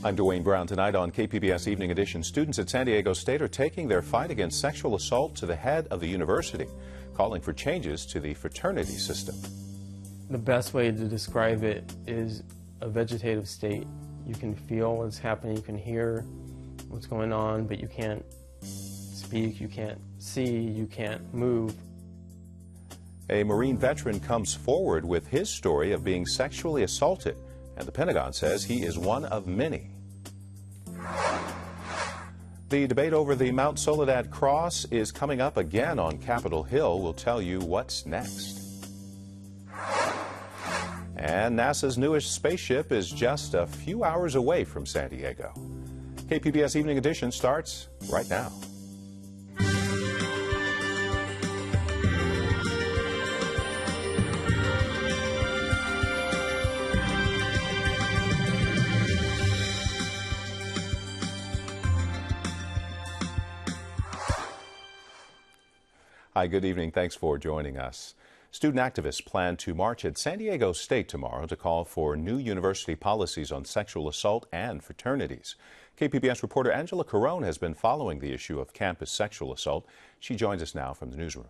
I'm Dwayne Brown. Tonight on KPBS Evening Edition, students at San Diego State are taking their fight against sexual assault to the head of the university, calling for changes to the fraternity system. The best way to describe it is a vegetative state. You can feel what's happening, you can hear what's going on, but you can't speak, you can't see, you can't move. A Marine veteran comes forward with his story of being sexually assaulted, and the Pentagon says he is one of many. The debate over the Mount Soledad Cross is coming up again on Capitol Hill. We'll tell you what's next. And NASA's newest spaceship is just a few hours away from San Diego. KPBS Evening Edition starts right now. Hi, good evening. Thanks for joining us. Student activists plan to march at San Diego State tomorrow to call for new university policies on sexual assault and fraternities. KPBS reporter Angela Carone has been following the issue of campus sexual assault. She joins us now from the newsroom.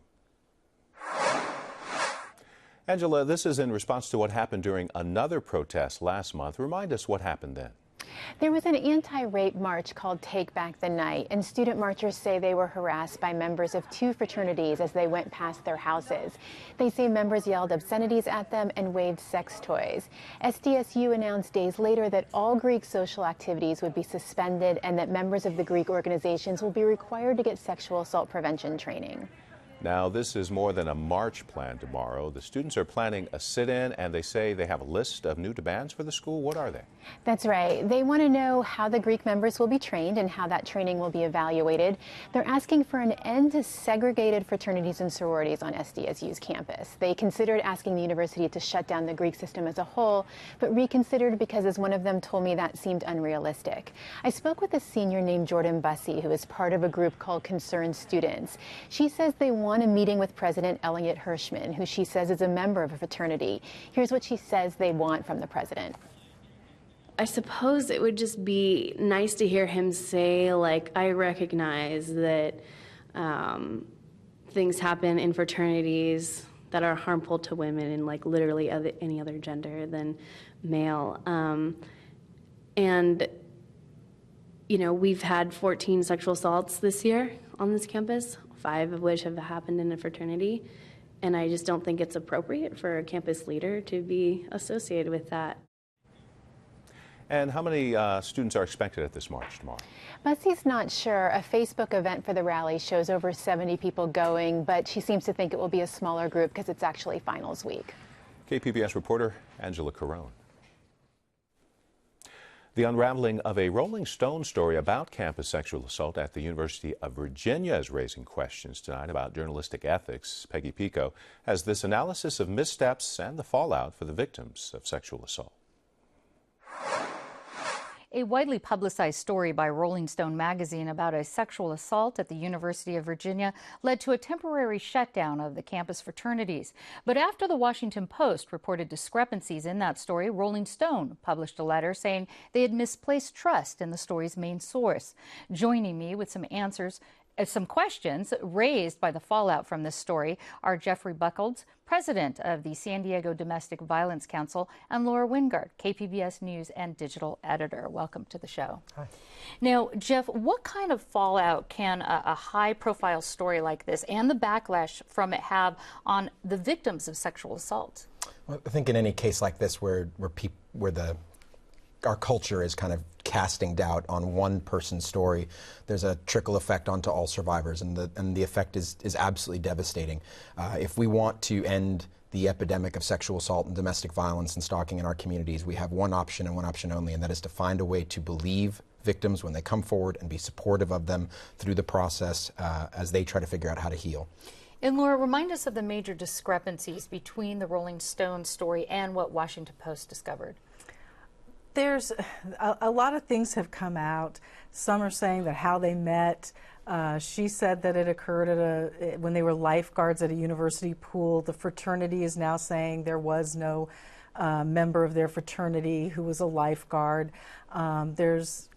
Angela, this is in response to what happened during another protest last month. Remind us what happened then. There was an anti-rape march called Take Back the Night, and student marchers say they were harassed by members of two fraternities as they went past their houses. They say members yelled obscenities at them and waved sex toys. SDSU announced days later that all Greek social activities would be suspended and that members of the Greek organizations will be required to get sexual assault prevention training. Now, this is more than a march planned tomorrow. The students are planning a sit-in, and they say they have a list of new demands for the school. What are they? That's right. They want to know how the Greek members will be trained and how that training will be evaluated. They're asking for an end to segregated fraternities and sororities on SDSU's campus. They considered asking the university to shut down the Greek system as a whole, but reconsidered because, as one of them told me, that seemed unrealistic. I spoke with a senior named Jordan Bussey, who is part of a group called Concerned Students. She says they want a meeting with President Elliot Hirschman, who she says is a member of a fraternity. Here's what she says they want from the president. I suppose it would just be nice to hear him say, like, I recognize that things happen in fraternities that are harmful to women and, like, literally any other gender than male. And, you know, we've had 14 sexual assaults this year on this campus, 5 of which have happened in a fraternity, and I just don't think it's appropriate for a campus leader to be associated with that. And how many students are expected at this march tomorrow? Bussey's not sure. A Facebook event for the rally shows over 70 people going, but she seems to think it will be a smaller group because it's actually finals week. KPBS reporter Angela Carone. The unraveling of a Rolling Stone story about campus sexual assault at the University of Virginia is raising questions tonight about journalistic ethics. Peggy Pico has this analysis of missteps and the fallout for the victims of sexual assault. A widely publicized story by Rolling Stone magazine about a sexual assault at the University of Virginia led to a temporary shutdown of the campus fraternities. But after the Washington Post reported discrepancies in that story, Rolling Stone published a letter saying they had misplaced trust in the story's main source. Joining me with some questions raised by the fallout from this story are Jeffrey Buchholz, president of the San Diego Domestic Violence Council, and Laura Wingard, KPBS News and digital editor. Welcome to the show. Hi. Now, Jeff, what kind of fallout can a high-profile story like this and the backlash from it have on the victims of sexual assault? Well, I think in any case like this where our culture is kind of casting doubt on one person's story, there's a trickle effect onto all survivors, and the effect is absolutely devastating. If we want to end the epidemic of sexual assault and domestic violence and stalking in our communities, we have one option and one option only, and that is to find a way to believe victims when they come forward and be supportive of them through the process as they try to figure out how to heal. And Laura, remind us of the major discrepancies between the Rolling Stone story and what Washington Post discovered. There's a lot of things have come out. Some are saying that how they met. She said that it occurred when they were lifeguards at a university pool. The fraternity is now saying there was no member of their fraternity who was a lifeguard. There's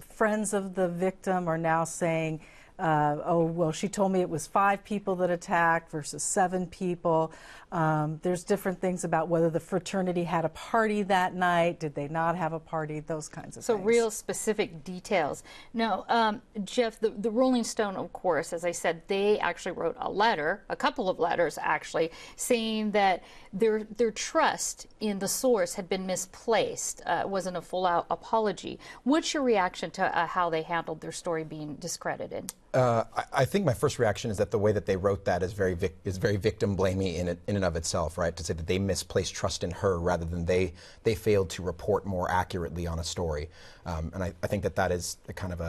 friends of the victim are now saying, oh, well, she told me it was 5 people that attacked versus 7 people. There's different things about whether the fraternity had a party that night, did they not have a party, those kinds of things. So real specific details. Now, Jeff, the Rolling Stone, of course, as I said, they actually wrote a letter, a couple of letters actually, saying that their trust in the source had been misplaced. It wasn't a full-out apology. What's your reaction to how they handled their story being discredited? I think my first reaction is that the way that they wrote that is very victim blamey in and of itself, right? To say that they misplaced trust in her rather than they failed to report more accurately on a story, and I think that is a kind of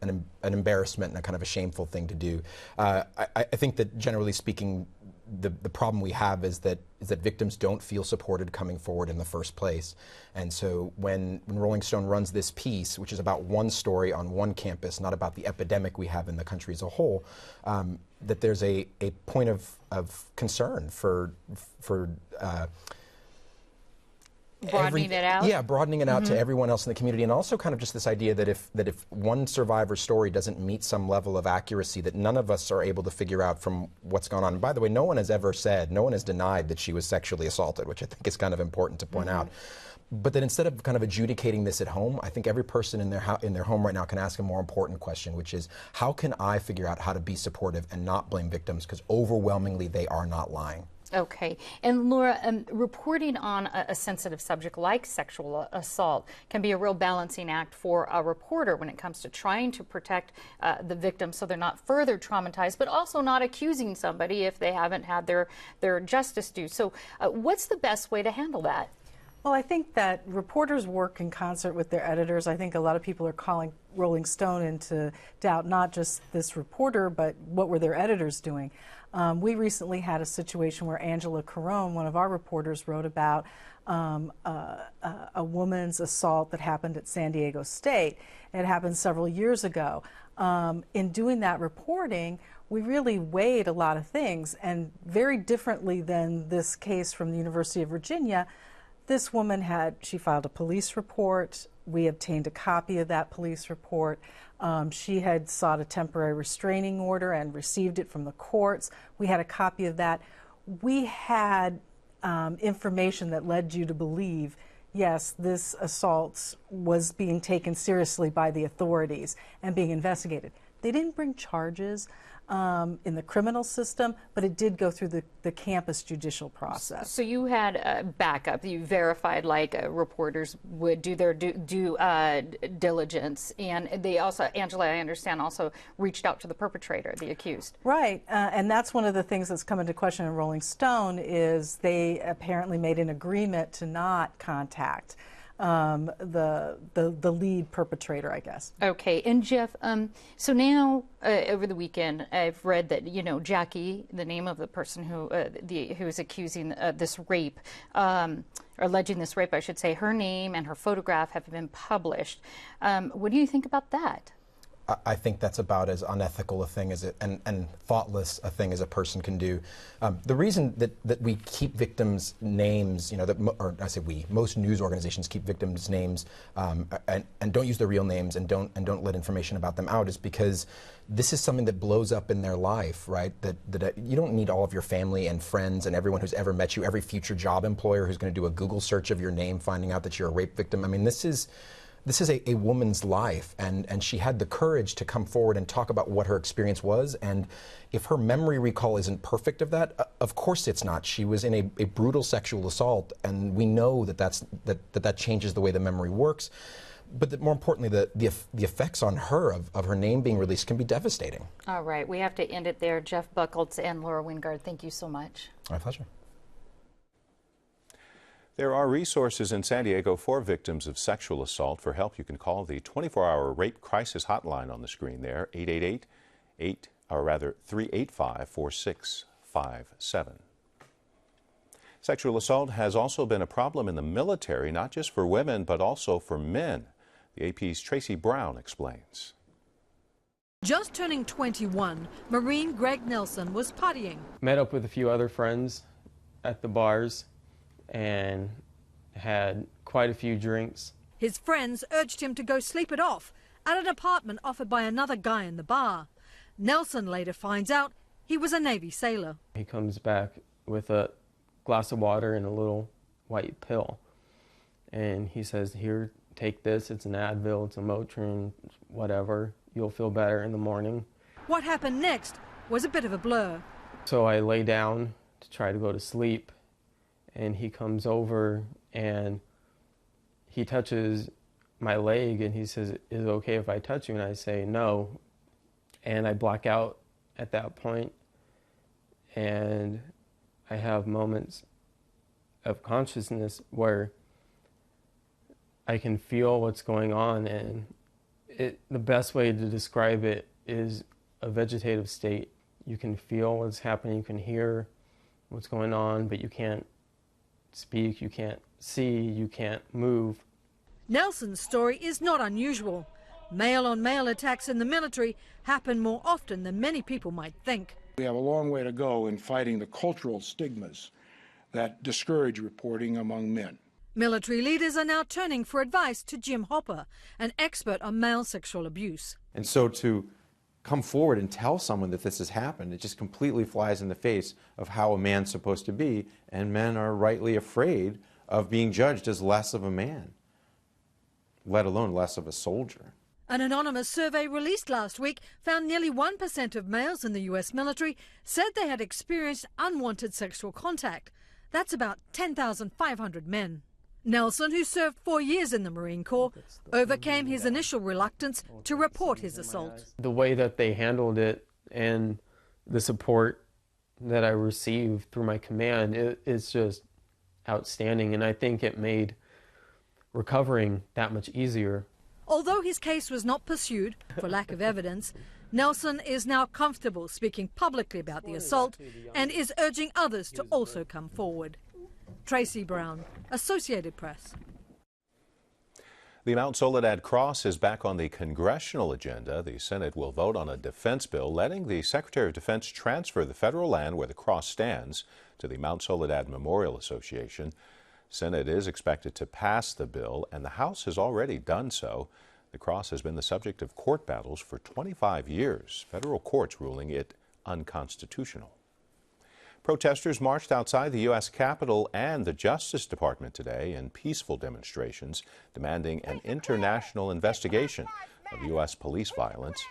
an embarrassment and a kind of a shameful thing to do. I think that generally speaking, the problem we have is that victims don't feel supported coming forward in the first place. And so when Rolling Stone runs this piece, which is about one story on one campus, not about the epidemic we have in the country as a whole, that there's a point of concern for broadening it out? Yeah, broadening it out to everyone else in the community, and also kind of just this idea that if one survivor's story doesn't meet some level of accuracy that none of us are able to figure out from what's gone on. And by the way, no one has ever said, no one has denied that she was sexually assaulted, which I think is kind of important to point out. But that instead of kind of adjudicating this at home, I think every person in their home right now can ask a more important question, which is, how can I figure out how to be supportive and not blame victims, because overwhelmingly they are not lying. Okay. And Laura, reporting on a sensitive subject like sexual assault can be a real balancing act for a reporter when it comes to trying to protect the victim so they're not further traumatized, but also not accusing somebody if they haven't had their justice due. So what's the best way to handle that? Well, I think that reporters work in concert with their editors. I think a lot of people are calling Rolling Stone into doubt not just this reporter, but what were their editors doing. We recently had a situation where Angela Carone, one of our reporters, wrote about a woman's assault that happened at San Diego State. It happened several years ago. In doing that reporting, we really weighed a lot of things, and very differently than this case from the University of Virginia, this woman she filed a police report. We obtained a copy of that police report. She had sought a temporary restraining order and received it from the courts. We had a copy of that. We had information that led you to believe, yes, this assault was being taken seriously by the authorities and being investigated. They didn't bring charges in the criminal system, but it did go through the campus judicial process. So you had a backup. You verified, like reporters would do their due diligence, and they also, Angela, I understand, also reached out to the perpetrator, the accused. Right, and that's one of the things that's come into question in Rolling Stone is they apparently made an agreement to not contact the lead perpetrator, I guess. Okay, and Jeff, so now over the weekend, I've read that Jackie, the name of the person who is accusing this rape, or alleging this rape, I should say, her name and her photograph have been published. What do you think about that? I think that's about as unethical a thing as and thoughtless a thing as a person can do. The reason that we keep victims' names, or I say we, most news organizations keep victims' names and don't use their real names and don't let information about them out, is because this is something that blows up in their life, right? That you don't need all of your family and friends and everyone who's ever met you, every future job employer who's going to do a Google search of your name, finding out that you're a rape victim. I mean, this is a woman's life, and she had the courage to come forward and talk about what her experience was. And if her memory recall isn't perfect of that, of course it's not. She was in a brutal sexual assault, and we know that changes the way the memory works. But more importantly, the effects on her of her name being released can be devastating. All right, we have to end it there. Jeff Buckles and Laura Wingard, thank you so much. My pleasure. There are resources in San Diego for victims of sexual assault. For help, you can call the 24-hour rape crisis hotline on the screen there, 385-4657. Sexual assault has also been a problem in the military, not just for women, but also for men. The AP's Tracy Brown explains. Just turning 21, Marine Greg Nelson was partying. Met up with a few other friends at the bars, and had quite a few drinks. His friends urged him to go sleep it off at an apartment offered by another guy in the bar. Nelson later finds out he was a Navy sailor. He comes back with a glass of water and a little white pill. And he says, here, take this. It's an Advil, it's a Motrin, whatever. You'll feel better in the morning. What happened next was a bit of a blur. So I lay down to try to go to sleep. And he comes over and he touches my leg and he says, is it okay if I touch you? And I say, no. And I black out at that point. And I have moments of consciousness where I can feel what's going on, and the best way to describe it is a vegetative state. You can feel what's happening, you can hear what's going on, but you can't speak, you can't see, you can't move. Nelson's story is not unusual. Male-on-male attacks in the military happen more often than many people might think. We have a long way to go in fighting the cultural stigmas that discourage reporting among men. Military leaders are now turning for advice to Jim Hopper, an expert on male sexual abuse. And so to come forward and tell someone that this has happened, it just completely flies in the face of how a man's supposed to be, and men are rightly afraid of being judged as less of a man, let alone less of a soldier. An anonymous survey released last week found nearly 1% of males in the US military said they had experienced unwanted sexual contact. That's about 10,500 men. Nelson, who served 4 years in the Marine Corps, overcame his initial reluctance to report his assault. The way that they handled it and the support that I received through my command is just outstanding, and I think it made recovering that much easier. Although his case was not pursued for lack of evidence, Nelson is now comfortable speaking publicly about the assault and is urging others to also come forward. Tracy Brown, Associated Press. The Mount Soledad Cross is back on the congressional agenda. The Senate will vote on a defense bill letting the Secretary of Defense transfer the federal land where the cross stands to the Mount Soledad Memorial Association. Senate is expected to pass the bill, and the House has already done so. The cross has been the subject of court battles for 25 years, federal courts ruling it unconstitutional. Protesters marched outside the U.S. Capitol and the Justice Department today in peaceful demonstrations demanding an international investigation of U.S. police violence.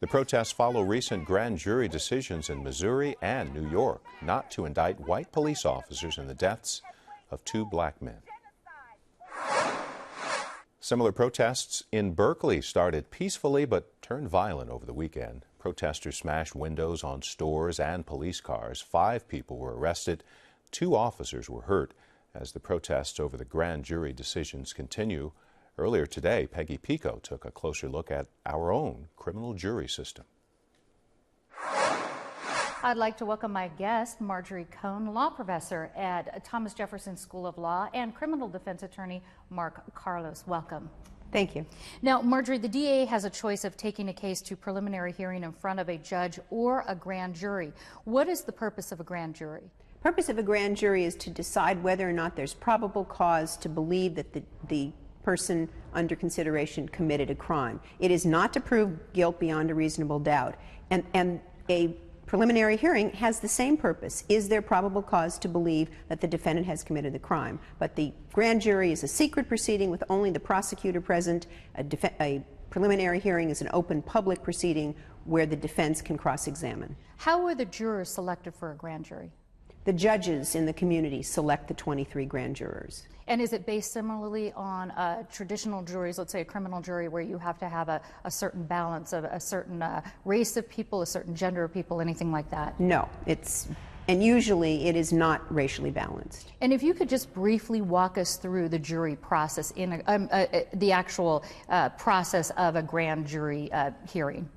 The protests follow recent grand jury decisions in Missouri and New York not to indict white police officers in the deaths of 2 black men. Similar protests in Berkeley started peacefully but turned violent over the weekend. Protesters smashed windows on stores and police cars. 5 people were arrested. 2 officers were hurt as the protests over the grand jury decisions continue. Earlier today, Peggy Pico took a closer look at our own criminal jury system. I'd like to welcome my guest, Marjorie Cohn, law professor at Thomas Jefferson School of Law, and criminal defense attorney Mark Carlos. Welcome. Thank you. Now, Marjorie, the DA has a choice of taking a case to preliminary hearing in front of a judge or a grand jury. What is the purpose of a grand jury? The purpose of a grand jury is to decide whether or not there's probable cause to believe that the person under consideration committed a crime. It is not to prove guilt beyond a reasonable doubt. And a preliminary hearing has the same purpose. Is there probable cause to believe that the defendant has committed the crime? But the grand jury is a secret proceeding with only the prosecutor present. A preliminary hearing is an open public proceeding where the defense can cross-examine. How are the jurors selected for a grand jury? The judges in the community select the 23 grand jurors. And is it based similarly on traditional juries, let's say a criminal jury, where you have to have a certain balance of a certain race of people, a certain gender of people, anything like that? No, and usually it is not racially balanced. And if you could just briefly walk us through the jury process, the actual process of a grand jury hearing.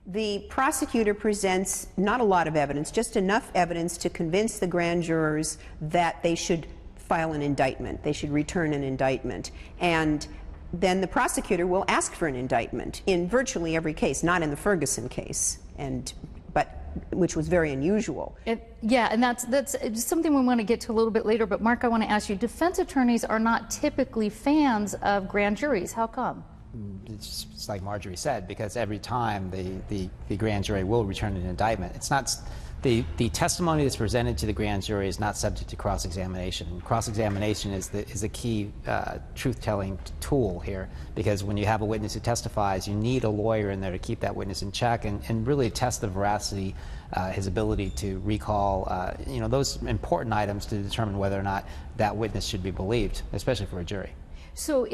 The prosecutor presents not a lot of evidence, just enough evidence to convince the grand jurors that they should file an indictment, they should return an indictment. And then the prosecutor will ask for an indictment in virtually every case, not in the Ferguson case. But which was very unusual. Yeah, and that's something we want to get to a little bit later. But Mark, I want to ask you, defense attorneys are not typically fans of grand juries. How come? It's like Marjorie said, because every time the grand jury will return an indictment. It's not the testimony that's presented to the grand jury is not subject to cross-examination. Cross-examination is the key truth-telling tool here, because when you have a witness who testifies, you need a lawyer in there to keep that witness in check and really test the veracity, his ability to recall, those important items to determine whether or not that witness should be believed, especially for a jury. So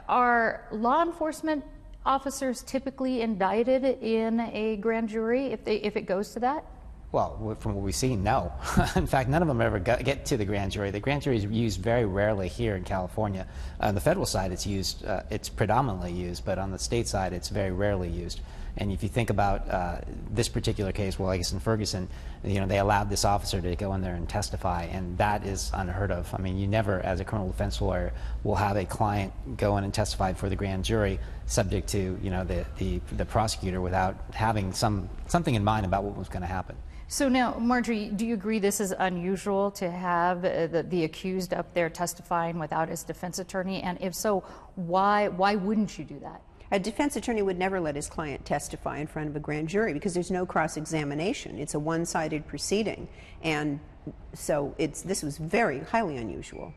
are law enforcement officers typically indicted in a grand jury if it goes to that? Well, from what we've seen, no. In fact, none of them ever get to the grand jury. The grand jury is used very rarely here in California. On the federal side, it's predominantly used, but on the state side, it's very rarely used. And if you think about this particular case, well, I guess in Ferguson, they allowed this officer to go in there and testify, and that is unheard of. I mean, you never, as a criminal defense lawyer, will have a client go in and testify for the grand jury subject to, the prosecutor without having something in mind about what was going to happen. So now, Marjorie, do you agree this is unusual to have the accused up there testifying without his defense attorney? And if so, why wouldn't you do that? A defense attorney would never let his client testify in front of a grand jury because there's no cross-examination. It's a one-sided proceeding. And so this was very highly unusual.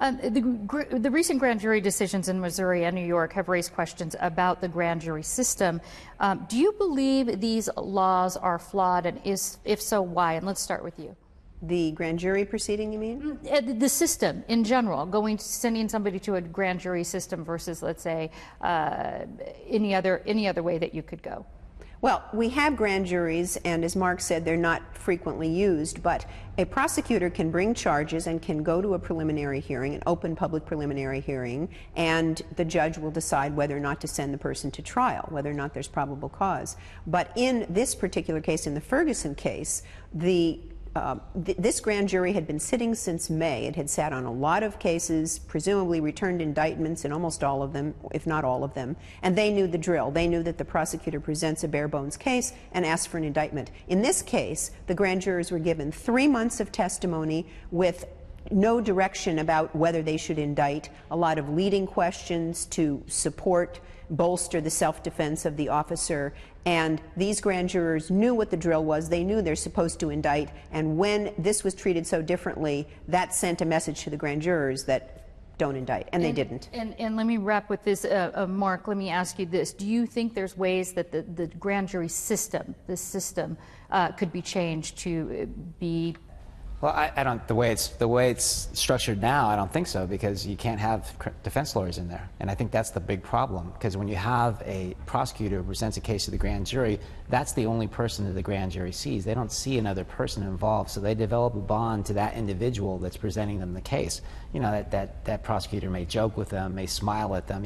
The recent grand jury decisions in Missouri and New York have raised questions about the grand jury system. Do you believe these laws are flawed, and if so, why? And let's start with you. The grand jury proceeding, you mean? The system in general, sending somebody to a grand jury system versus, let's say, any other way that you could go. Well, we have grand juries, and as Mark said, they're not frequently used, but a prosecutor can bring charges and can go to a preliminary hearing, an open public preliminary hearing, and the judge will decide whether or not to send the person to trial, whether or not there's probable cause. But in this particular case, in the Ferguson case, this grand jury had been sitting since May. It had sat on a lot of cases, presumably returned indictments in almost all of them, if not all of them, and they knew the drill. They knew that the prosecutor presents a bare-bones case and asks for an indictment. In this case, the grand jurors were given 3 months of testimony with no direction about whether they should indict, a lot of leading questions to bolster the self-defense of the officer, and these grand jurors knew what the drill was. They knew they're supposed to indict, and when this was treated so differently, that sent a message to the grand jurors that don't indict, and they didn't. And let me wrap with this, Mark, let me ask you this. Do you think there's ways that the grand jury system, could be changed to be... Well, I don't. The way it's structured now, I don't think so, because you can't have defense lawyers in there, and I think that's the big problem. Because when you have a prosecutor who presents a case to the grand jury, that's the only person that the grand jury sees. They don't see another person involved, so they develop a bond to that individual that's presenting them the case. That prosecutor may joke with them, may smile at them,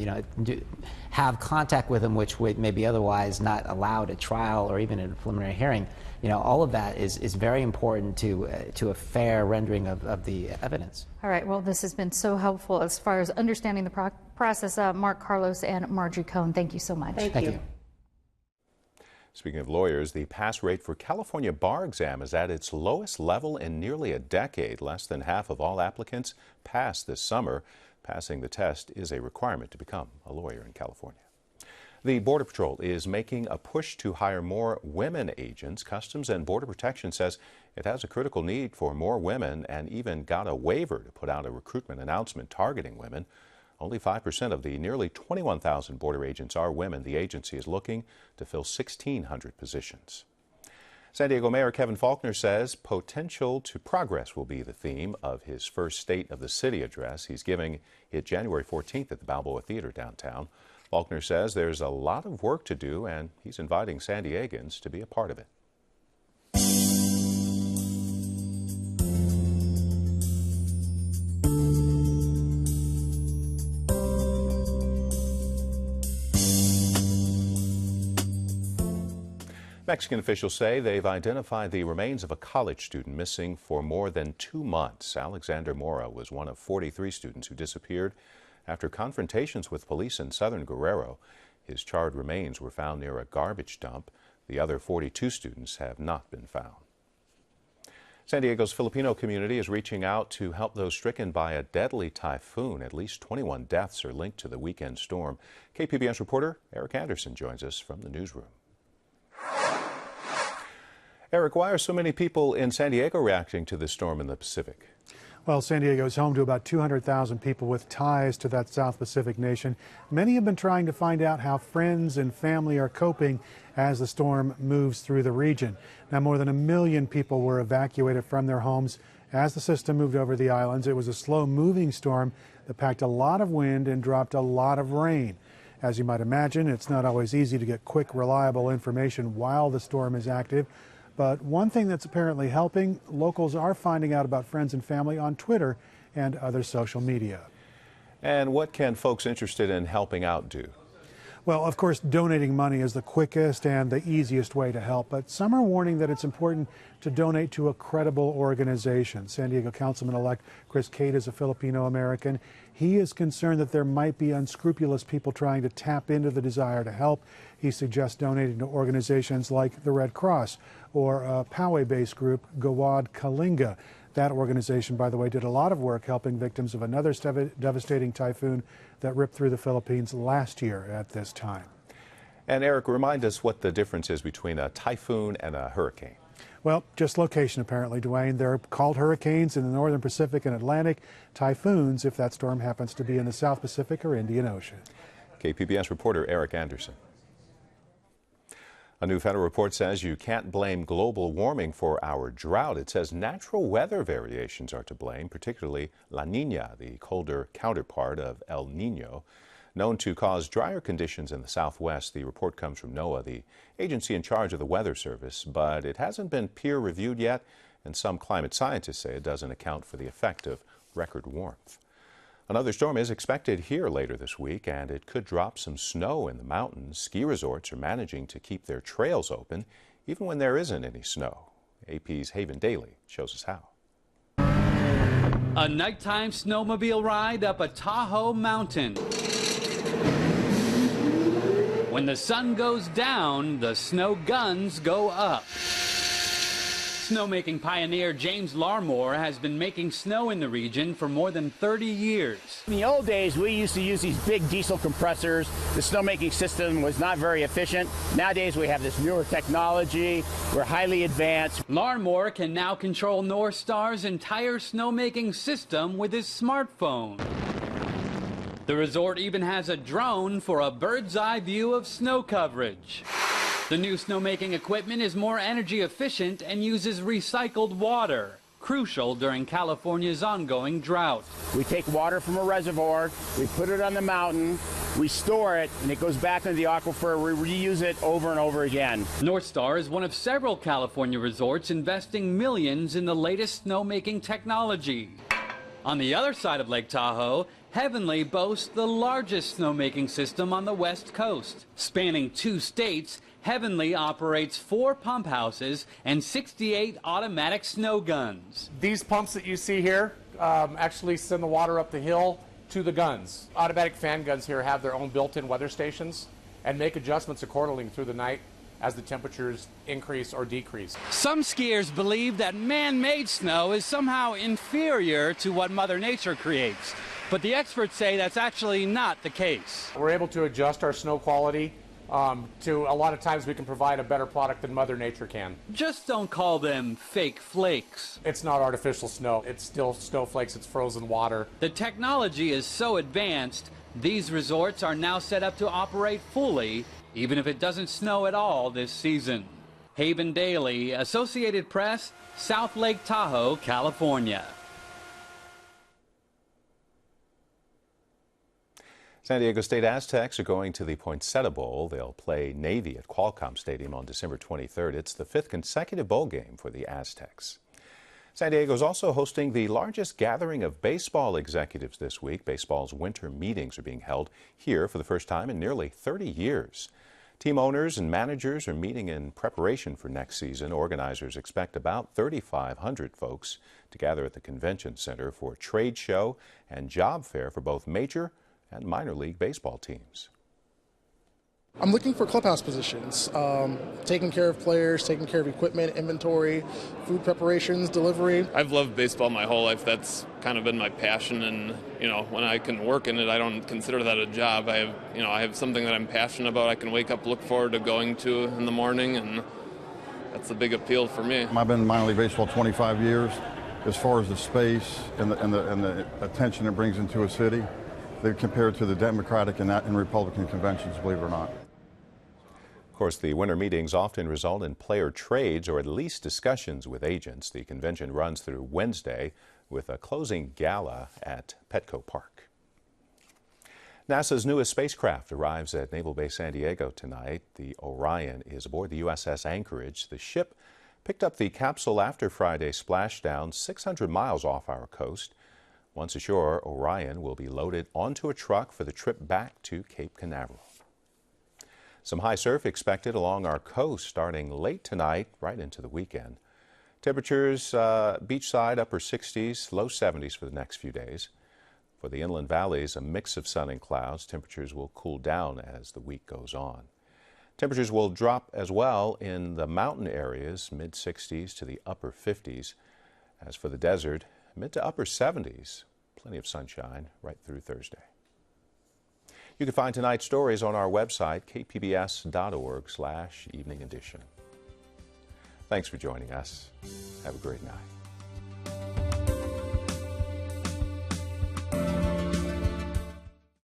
have contact with them, which may be otherwise not allowed at trial or even at a preliminary hearing. All of that is very important to a fair rendering of the evidence. All right. Well, this has been so helpful as far as understanding the process. Mark Carlos and Marjorie Cohn, thank you so much. Thank you. Speaking of lawyers, the pass rate for California bar exam is at its lowest level in nearly a decade. Less than half of all applicants pass this summer. Passing the test is a requirement to become a lawyer in California. The Border Patrol is making a push to hire more women agents. Customs and Border Protection says it has a critical need for more women and even got a waiver to put out a recruitment announcement targeting women. Only 5% of the nearly 21,000 border agents are women. The agency is looking to fill 1,600 positions. San Diego Mayor Kevin Faulconer says potential to progress will be the theme of his first State of the City address. He's giving it January 14th at the Balboa Theater downtown. Faulconer says there's a lot of work to do, and he's inviting San Diegans to be a part of it. Mexican officials say they've identified the remains of a college student missing for more than 2 months. Alexander Mora was one of 43 students who disappeared after confrontations with police in southern Guerrero. His charred remains were found near a garbage dump. The other 42 students have not been found. San Diego's Filipino community is reaching out to help those stricken by a deadly typhoon. At least 21 deaths are linked to the weekend storm. KPBS reporter Eric Anderson joins us from the newsroom. Eric, why are so many people in San Diego reacting to this storm in the Pacific? Well, San Diego is home to about 200,000 people with ties to that South Pacific nation. Many have been trying to find out how friends and family are coping as the storm moves through the region. Now, more than 1 million people were evacuated from their homes as the system moved over the islands. It was a slow-moving storm that packed a lot of wind and dropped a lot of rain. As you might imagine, it's not always easy to get quick, reliable information while the storm is active. But one thing that's apparently helping, locals are finding out about friends and family on Twitter and other social media. And what can folks interested in helping out do? Well, of course, donating money is the quickest and the easiest way to help, but some are warning that it's important to donate to a credible organization. San Diego Councilman-elect Chris Cate is a Filipino-American. He is concerned that there might be unscrupulous people trying to tap into the desire to help. He suggests donating to organizations like the Red Cross or a Poway-based group, Gawad Kalinga. That organization, by the way, did a lot of work helping victims of another devastating typhoon that ripped through the Philippines last year at this time. And Eric, remind us what the difference is between a typhoon and a hurricane. Well, just location apparently, Dwayne. They're called hurricanes in the northern Pacific and Atlantic, typhoons if that storm happens to be in the South Pacific or Indian Ocean. KPBS reporter Eric Anderson. A new federal report says you can't blame global warming for our drought. It says natural weather variations are to blame, particularly La Nina, the colder counterpart of El Nino, known to cause drier conditions in the Southwest. The report comes from NOAA, the agency in charge of the Weather Service, but it hasn't been peer-reviewed yet, and some climate scientists say it doesn't account for the effect of record warmth. Another storm is expected here later this week, and it could drop some snow in the mountains. Ski resorts are managing to keep their trails open, even when there isn't any snow. AP's Haven Daily shows us how. A nighttime snowmobile ride up a Tahoe mountain. When the sun goes down, the snow guns go up. Snowmaking pioneer James Larmore has been making snow in the region for more than 30 years. In the old days, we used to use these big diesel compressors. The snowmaking system was not very efficient. Nowadays, we have this newer technology. We're highly advanced. Larmore can now control North Star's entire snowmaking system with his smartphone. The resort even has a drone for a bird's eye view of snow coverage. The new snowmaking equipment is more energy efficient and uses recycled water, crucial during California's ongoing drought. We take water from a reservoir, we put it on the mountain, we store it, and it goes back into the aquifer. We reuse it over and over again. North Star is one of several California resorts investing millions in the latest snowmaking technology. On the other side of Lake Tahoe, Heavenly boasts the largest snowmaking system on the West Coast. Spanning 2 states, Heavenly operates 4 pump houses and 68 automatic snow guns. These pumps that you see here actually send the water up the hill to the guns. Automatic fan guns here have their own built-in weather stations and make adjustments accordingly through the night as the temperatures increase or decrease. Some skiers believe that man-made snow is somehow inferior to what Mother Nature creates. But the experts say that's actually not the case. We're able to adjust our snow quality to a lot of times we can provide a better product than Mother Nature can. Just don't call them fake flakes. It's not artificial snow. It's still snowflakes. It's frozen water. The technology is so advanced, these resorts are now set up to operate fully, even if it doesn't snow at all this season. Haven Daily, Associated Press, South Lake Tahoe, California. San Diego State Aztecs are going to the Poinsettia Bowl. They'll play Navy at Qualcomm Stadium on December 23rd. It's the 5th consecutive bowl game for the Aztecs. San Diego is also hosting the largest gathering of baseball executives this week. Baseball's winter meetings are being held here for the first time in nearly 30 years. Team owners and managers are meeting in preparation for next season. Organizers expect about 3,500 folks to gather at the convention center for a trade show and job fair for both major and minor league baseball teams. I'm looking for clubhouse positions, taking care of players, taking care of equipment, inventory, food preparations, delivery. I've loved baseball my whole life. That's kind of been my passion, and when I can work in it, I don't consider that a job. I have something that I'm passionate about. I can wake up, look forward to going to in the morning, and that's a big appeal for me. I've been in minor league baseball 25 years. As far as the space and the attention it brings into a city, they compare it to the Democratic and Republican conventions, believe it or not. Of course, the winter meetings often result in player trades or at least discussions with agents. The convention runs through Wednesday with a closing gala at Petco Park. NASA's newest spacecraft arrives at Naval Base San Diego tonight. The Orion is aboard the USS Anchorage. The ship picked up the capsule after Friday's splashdown 600 miles off our coast. Once ashore, Orion will be loaded onto a truck for the trip back to Cape Canaveral. Some high surf expected along our coast starting late tonight, right into the weekend. Temperatures beachside upper 60s, low 70s for the next few days. For the inland valleys, a mix of sun and clouds. Temperatures will cool down as the week goes on. Temperatures will drop as well in the mountain areas, mid 60s to the upper 50s. As for the desert, mid to upper 70s. Plenty of sunshine right through Thursday. You can find tonight's stories on our website, kpbs.org/evening edition. Thanks for joining us. Have a great night.